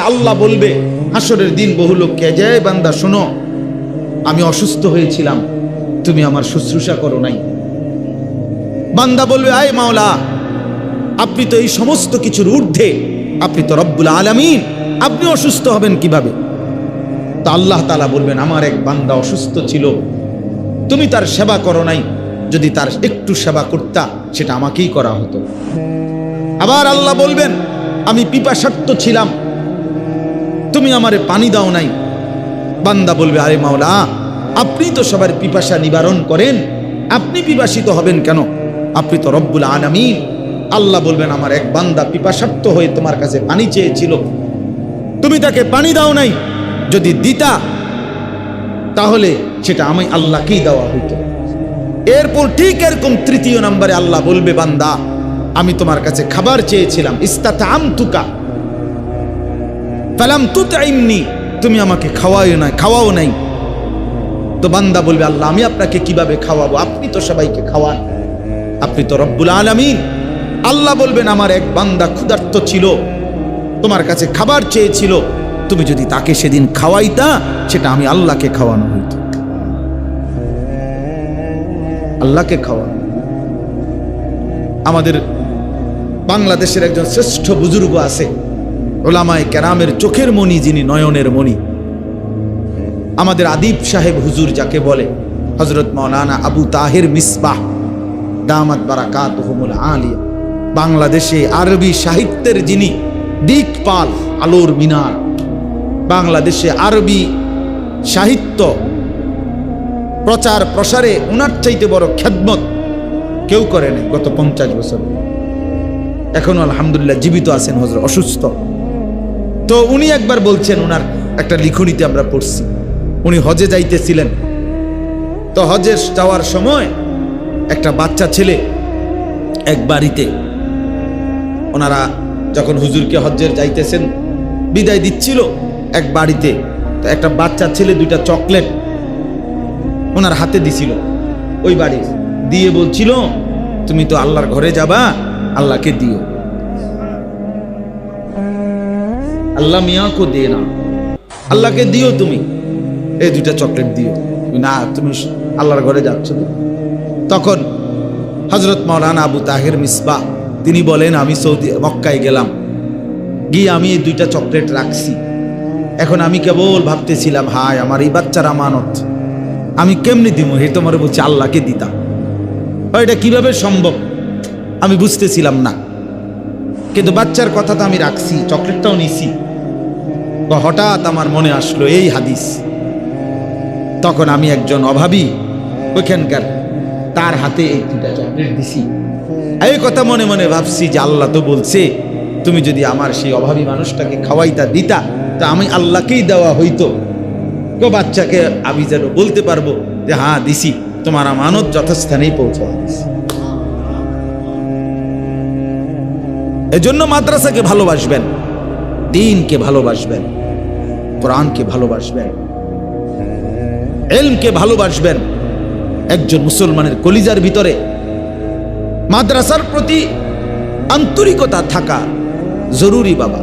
আল্লাহ বলবে হাসরের দিন বহু লোককে, যে বান্দা শোনো, আমি অসুস্থ হয়েছিলাম, তুমি আমার শুশ্রূষা করো নাই। বান্দা বলবে, আয় মাওলা, আপনি তো এই সমস্ত কিছুর ঊর্ধ্বে, আপনি তো রব্বুল আলামিন, আপনি অসুস্থ হবেন কিভাবে? তা আল্লাহ তাআলা বলবেন, আমার এক বান্দা অসুস্থ ছিল, তুমি তার সেবা করো নাই, যদি তার একটু সেবা করতা সেটা আমাকেই করা হতো। আবার আল্লাহ বলবেন, আমি পিপাসার্ত ছিলাম, তুমি আমারে পানি দাও নাই। বান্দা বলবে, আরে মাওলা, আপনি তো সবার পিপাসা নিবারণ করেন, আপনি পিপাসিত হবেন কেন? আপনি তো রব্বুল আলামিন। আল্লাহ বলবেন, আমার এক বান্দা পিপাসার্ত হয়ে তোমার কাছে পানি চেয়েছিল, তুমি তাকে পানি দাও নাই, যদি দিতা তাহলে সেটা আমি আল্লাহকেই দেওয়া হইতো। এরপর ঠিক এরকম তৃতীয় নম্বরে আল্লাহ বলবে, বান্দা, আমি তোমার কাছে খাবার চেয়েছিলাম, ইস্তাতামতুকা ফালাম তুতঈমনি, তুমি আমাকে খাওয়াও নাই। তো বান্দা বলবে, আল্লাহ, আমি আপনাকে কিভাবে খাওয়াবো? আপনি তো সবাইকে খাওয়ান, আপনি তো রব্বুল আলামিন। আল্লাহ বলবেন, আমার এক বান্দা ক্ষুধার্ত ছিল, তোমার কাছে খাবার চেয়েছিল, তুমি যদি তাকে সেদিন খাওয়াইতা সেটা আমি আল্লাহকে খাওয়ানো হইতো, আল্লাহকে খাওয়ানো। আমাদের বাংলাদেশের একজন শ্রেষ্ঠ বুজুর্গ আছে, ওলামায়ে কেরামের চোখের মণি, যিনি নয়নের মণি, আমাদের আদিব সাহেব হুজুর যাকে বলে, হযরত মাওলানা আবু তাহের মিসবাহ দামাত বারাকাতুহুমুল আলিয়া, বাংলাদেশে আরবি সাহিত্যের যিনি দিকপাল, আলোর মিনার, বাংলাদেশে আরবি সাহিত্য প্রচার প্রসারে ওনার চাইতে বড় খেদমত কেউ করে নাই গত 50 বছর। এখনো আলহামদুলিল্লাহ জীবিত আছেন, হযরত অসুস্থ। তো উনি একবার বলছেন, ওনার একটা লিখনীতে আমরা পড়ছি, উনি হজে যাইতেছিলেন। তো হজে যাওয়ার সময় একটা বাচ্চা ছেলে এক বাড়িতে, ওনারা যখন হুজুরকে হজ্জের যাইতেছেন বিদায় দিচ্ছিল, এক বাড়িতে তো একটা বাচ্চা ছেলে 2টা চকলেট ওনার হাতে দিছিল, ওই বাড়ি দিয়ে বলছিল, তুমি তো আল্লাহর ঘরে যাবা, আল্লাহকে দিও। আল্লাহ মিয়াকে দে না, আল্লাহকে দিও, তুমি এই 2টা চকলেট দিও। না, তুমি আল্লাহর ঘরে যাচ্ছ। তখন হযরত মাওলানা আবু তাহের মিসবাহ তিনি বলেন, আমি মক্কায় গেলাম, গিয়ে আমি এই 2টা চকলেট রাখছি। এখন আমি কেবল ভাবতেছিলাম, হায় আমার এই বাচ্চার আমানত, আমি কেমনি দিব? হে তোমার বলছি আল্লাহকে দিতাম, এটা কিভাবে সম্ভব আমি বুঝতেছিলাম না, কিন্তু বাচ্চার কথা তো আমি রাখছি, চকলেটটাও নিছি। হঠাৎ আমার মনে আসলো এই হাদিস। তখন আমি একজন অভাবী ওইখানকার, তার হাতে এই 2টা চকলেট দিছি। এই কথা মনে মনে ভাবছি যে আল্লাহ তো বলছে, তুমি যদি আমার সেই অভাবী মানুষটাকে খাওয়াইতা দিতা, তা আমি আল্লাহকেই দেওয়া হইতো। তো বাচ্চাকে আমি যেন বলতে পারবো যে হ্যাঁ দিছি, তোমার আমানত যথাস্থানেই পৌঁছাওয়া দিছি। এজন্য মাদ্রাসাকে ভালোবাসবেন, দ্বীনকে ভালোবাসবেন, কোরআনকে ভালোবাসবেন, ইলমকে ভালোবাসবেন। একজন মুসলমানের কলিজার ভিতরে মাদ্রাসার প্রতি আন্তরিকতা থাকা জরুরি বাবা,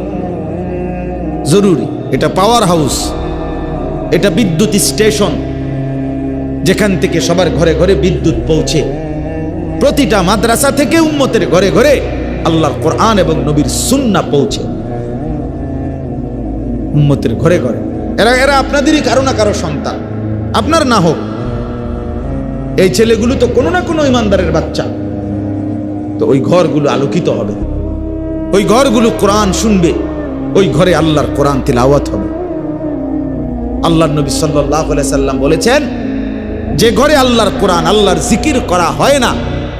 জরুরি। এটা পাওয়ার হাউস, এটা বিদ্যুৎ স্টেশন, যেখান থেকে সবার ঘরে ঘরে বিদ্যুৎ পৌঁছে। প্রতিটা মাদ্রাসা থেকে উম্মতের ঘরে ঘরে আল্লাহর কোরআন এবং নবীর সুন্নাহ পৌঁছে, উম্মতের ঘরে ঘরে। এরা আপনাদেরই কারো না কারো সন্তান, আপনার না হোক। এই ছেলেগুলো তো কোনো না কোনো ইমানদারের বাচ্চা, তো ওই ঘরগুলো আলোকিত হবে, ওই ঘরগুলো কোরআন শুনবে, ওই ঘরে আল্লাহর কোরআন তিলাওয়াত হবে। আল্লাহর নবী সাল্লাল্লাহু আলাইহি সাল্লাম বলেছেন, যে ঘরে আল্লাহর কোরআন, আল্লাহর জিকির করা হয় না,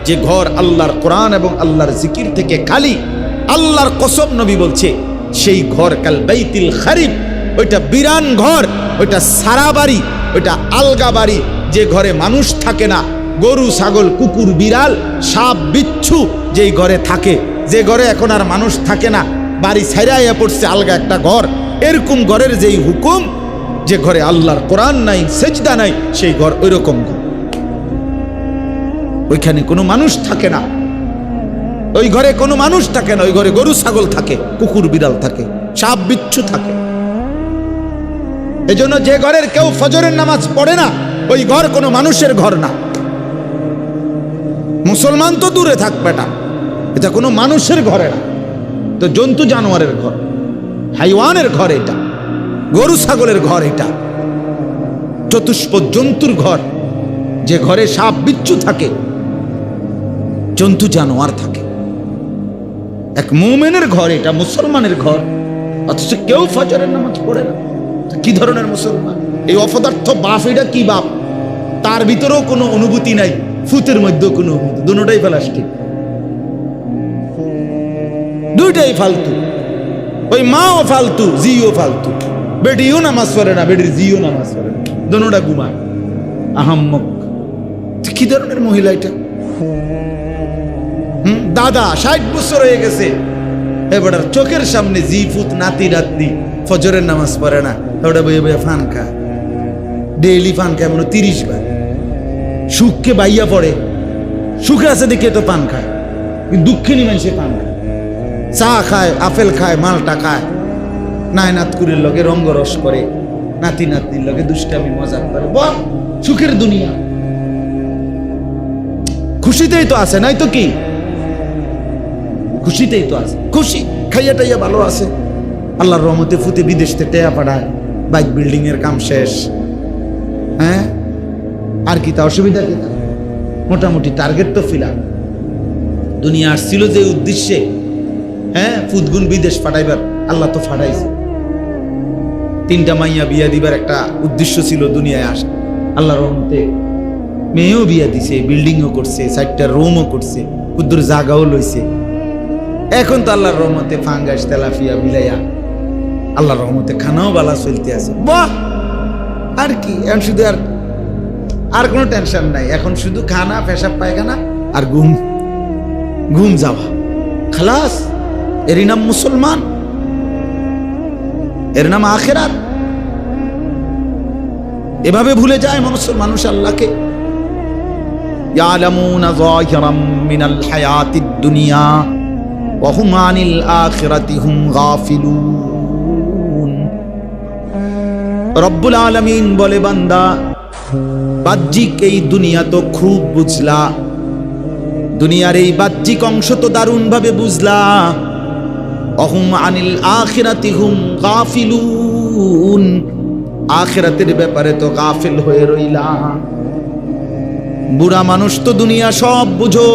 যে ঘর আল্লাহর কোরআন এবং আল্লাহর জিকির থেকে খালি, আল্লাহর কসম নবী বলছে, সেই ঘর কাল বাইতিল খারিব, ওইটা বিরান ঘর, ওইটা সারা বাড়ি, ওইটা আলগা বাড়ি, যে ঘরে মানুষ থাকে না, গরু ছাগল কুকুর বিড়াল সাপ বিচ্ছু যেই ঘরে থাকে, যে ঘরে এখন আর মানুষ থাকে না, বাড়ি ছাইড়াইয়া পড়ছে আলগা একটা ঘর, এরকম ঘরের যেই হুকুম, যে ঘরে আল্লাহর কোরআন নাই, সেজদা নাই, সেই ঘর ওইরকম ঘর, ওইখানে কোনো মানুষ থাকে না, ওই ঘরে কোনো মানুষ থাকে না, ওই ঘরে গরু ছাগল থাকে, কুকুর বিড়াল থাকে, সাপ বিচ্ছু থাকে। এজন্য যে ঘরের কেউ ফজরের নামাজ পড়ে না, ওই ঘর কোনো মানুষের ঘর না। মুসলমান তো দূরে থাক বেটা, এটা কোনো মানুষের ঘরে না, তো জন্তু জানোয়ারের ঘর, হাইওয়ানের ঘর এটা, গরু ছাগলের ঘর এটা, চতুষ্পদ জন্তুর ঘর। যে ঘরে সাপ বিচ্ছু থাকে, জন্তু জানোয়ার থাকে। এক মুমিনের ঘর এটা, মুসলমানের ঘর, অথচ কেউ ফজরের নামাজ পড়ে না। কি ধরনের মুসলমান? এই অপদার্থ বাপ, এটা কি বাপ? তার ভিতরেও কোনো অনুভূতি নাই, ফুতের মধ্যেও কোনো অনুভূতি, দুটোটাই প্লাস্টিক, দুইটাই ফালতু। ওই মাও ফালতু, জিও ফালতু। বেটিও নামাজ পড়ে না, বেটির জিও নামাজ পড়ে না, দুটোটা ঘুমায়। আহাম্মক। কি ধরনের মহিলা এটা? দাদা 60 বছর হয়ে গেছে, এবার চোখের সামনে জি ফুত নাতি রাত্রি ফজরের নামাজ পড়ে না, ওটা বইয়ে বইয়ে ফান খায়, ডেইলি ফান খায়, মনে 30 বার। সুখকে বাইয়া পড়ে, সুখে আছে দেখে তো পান খায়, কিন্তু দুঃখে নি মানুষে পান খায়, চা খায়, আপেল খায়, মালটা খায়, নায়নাতকুরের লগে রঙ্গরস করে, নাতি নাতনির লগে দুষ্টামি মজা করে। বল, সুখের দুনিয়া, খুশিতেই তো আছে, নাই তো কি? খুশিতেই তো আছে, খুশি, খাইয়া টাইয়া ভালো আছে, আল্লাহর রহমতে ফুতে বিদেশ থেকে টেয়া পাঠায়, বাইক বিল্ডিং এর কাম শেষ। হ্যাঁ, আর কি তা অসুবিধা কি? মোটামুটি টার্গেট তো ফিল আপ। দুনিয়া আসছিল যে উদ্দেশ্যে, হ্যাঁ, ফুদগুন বিদেশ পাঠাইবার, আল্লাহ তো ফাটাইছে। 3টা মাইয়া বিয়া দিবার একটা উদ্দেশ্য ছিল দুনিয়ায় আসা, আল্লাহর রহমতে মেয়েও বিয়া দিছে, বিল্ডিংও করছে, 4টা রুমও করছে, কুদ্দুর জায়গাও লইছে। এখন তো আল্লাহর রহমতে ফাঙ্গাস তেলাফিয়া বিলাইয়া আল্লাহর রহমতে খানাও বালা চলতে আছে। বাহ, আর কি? এখন শুধু আর কোনো টেনশন নাই, এখন শুধু খানা, পেশাব পায়খানা আর ঘুম, ঘুম যাওয়া, খালাস। এরই নাম মুসলমান, এর নাম আখিরাত। এভাবে ভুলে যায় মানুষ আল্লাহকে। ইয়ালামুনা যাহিরাম মিনাল হায়াতিদ দুনিয়া ওয়া হুম আনিল আখিরাতি হুম গাফিলুন। রব্বুল আলামিন বলে, বান্দা, বাহ্যিক এই দুনিয়া তো খুব বুঝলা, দুনিয়ার এই বাহ্যিক অংশ তো দারুণ ভাবে বুঝলা, অহুম আনিল আখিরাতি হুম গাফিলুন, আখিরাতের ব্যাপারে তো গাফিল হয়ে রইলা। বুড়া মানুষ তো দুনিয়া সব বুঝো,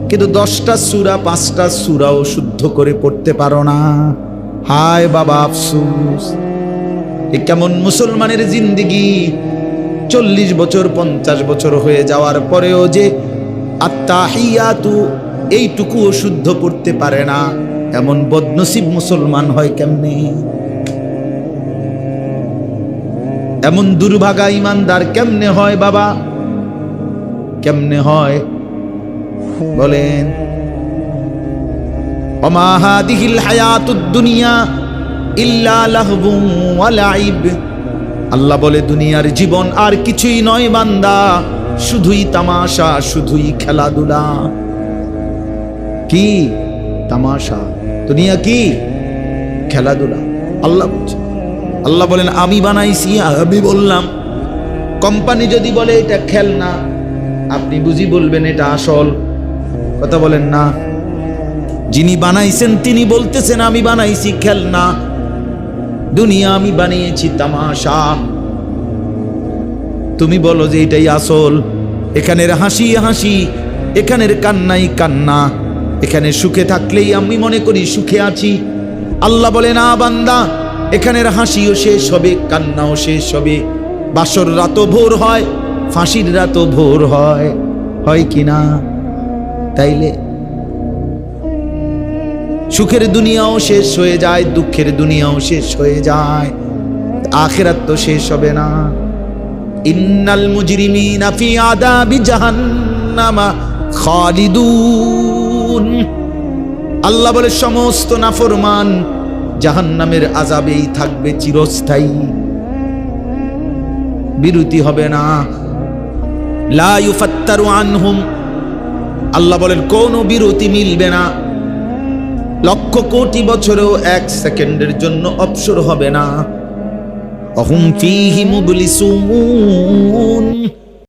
কিন্তু 10টা সূরা 5টা সূরাও শুদ্ধ করে পড়তে পারো না। হায় বাবা, আফসোস। এ কেমন মুসলমানের জিন্দেগি? 40 বছর 50 বছর হয়ে যাওয়ার পরেও যে আত্তাহিয়াতু এইটুকুও শুদ্ধ পড়তে পারে না, এমন বদনসিব মুসলমান হয় কেমনে? এমন দুর্ভাগা ইমানদার কেমনে হয় বাবা? কেমনে হয় বলেন? ওমা হাদিহিল হায়াতুদ দুনিয়া ইল্লা লাহবুন ওয়া লাইব। আল্লাহ বলে, দুনিয়ার জীবন আর কিছুই নয় বান্দা, শুধুই তামাশা, শুধুই খেলাধুলা। কি তামাশা? দুনিয়া কি? খেলাধুলা। আল্লাহ বলছে, আল্লাহ বলেন, আমি বানাইছি, আমি বললাম। কোম্পানি যদি বলে এটা খেলনা, আপনি বুঝি বলবেন এটা আসল। কথা বলেন না? যিনি বানাইছেন তিনি বলতেছেন আমি বানাইছি খেলনা, দুনিয়া আমি বানিয়েছি তামাশা। তুমি বলো যে এটাই আসল। এখানের হাসি হাসি, এখানের কান্নাই কান্না, এখানে সুখে থাকলেই আমি মনে করি সুখে আছি। আল্লাহ বলে, না বান্দা, এখানের হাসিও শেষ হবে, কান্নাও শেষ হবে। বাসর রাতও ভোর হয়, ফাঁসির রাতও ভোর হয়, হয় কি না? তাইলে সুখের দুনিয়াও শেষ হয়ে যায়, দুঃখের দুনিয়াও শেষ হয়ে যায়, আখিরাত তো শেষ হবে না। ইন্নাল মুজরিমিনা ফি আযাবি জাহান্নামা খালিদুন। আল্লাহ বলে, সমস্ত নাফরমান জাহান্নামের আযাবেই থাকবে চিরস্থায়ী, বিরতি হবে না। লা ইউফাত্তারু আনহুম, আল্লাহ বলেন কোনো বিরতি মিলবে না। লক্ষ কোটি বছরেও এক সেকেন্ডের জন্য অবসর হবে না। অহুম ফীহি মুবলিসুন,